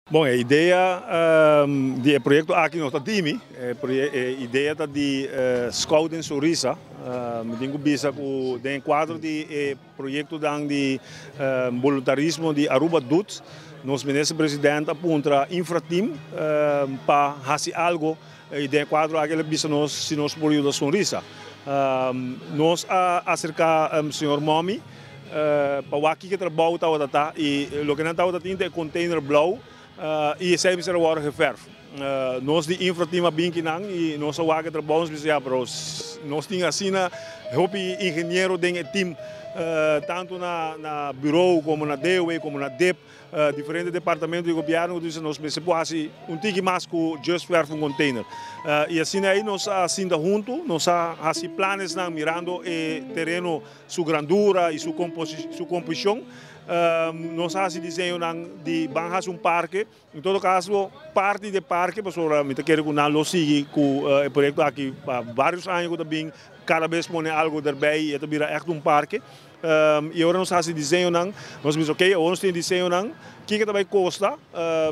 Bom, a ideia do projeto aqui no time, a ideia é de Scouting Sorisa, tenho visto que dentro do quadro do projeto de voluntarismo de Aruba Dut, nosso ministro-presidente aponta infrateam para fazer algo e dentro do quadro aquele visto se nós período Sorisa. Nós acerca senhor Momi para o aqui que trabalha e o que não está é container blauw. E sempre será o reserva. Nós de infrateam bem que não e nós wagen trabalhamos especial para nós temos assim na hobby engenheiro dentro do time tanto na bureau como na DOE como na DEP diferentes departamentos de governo então nós precisamos tique mais que just werf container e assim aí nós assim junto nós assim planos na mirando o terreno sua grandura e sua composição nós fazemos desenho de banhas parque, em todo caso, parte do parque, pessoal, me quero que não siga com o projeto aqui há vários anos também, cada vez põe algo daí e vira echt parque. E agora nós fazemos desenho, nós dizemos, ok, nós temos desenho, que também custa,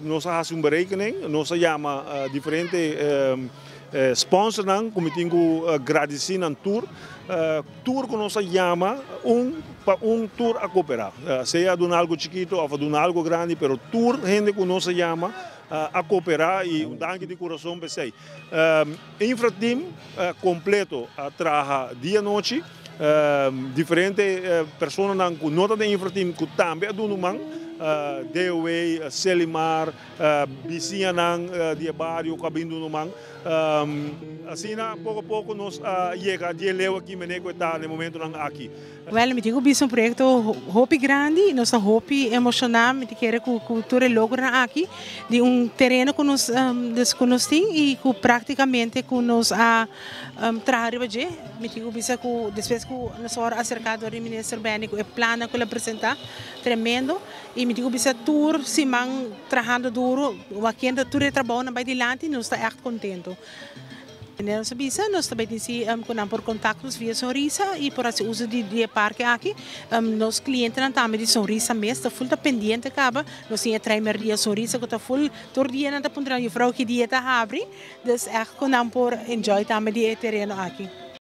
nós fazemos berekening, nós chamamos diferentes sponsors, como tenho agradecido na tour, tour que nós chamamos tour a cooperar, seja de algo chiquito ou de algo grande, pero tour gente que nós chamamos a cooperar e danke de coração para você. Infrateam completo trabalha dia e noite, diferentes pessoas que não têm infrateam que também do numang DOE, Selimar, vizinha de bairro, cabindo no man. Assim, pouco a pouco nós chega de leu aqui, meneco está no momento aqui. Well, me digo que é projeto hopi grande, nossa hopi emocional, me quer que cultura logra aqui de terreno que nós desconhecemos e que praticamente que nós trabalhamos hoje. Me digo que depois que nós acercado ao ministro Bénico, é plano que ele apresenta tremendo e me digo que tour se man trabalhando duro, o aqui ainda tour trabalho na bairro de Lanti, nós está echt contento. Nós também temos por contactos via Sorisa e por esse uso de parque aqui, nos clientes também de Sorisa mesmo, full pendente acaba, nós temos treimer de Sorisa que está full todo dia na ponta de vrouw que dia está abre, dus echt por enjoy também de terreno aqui.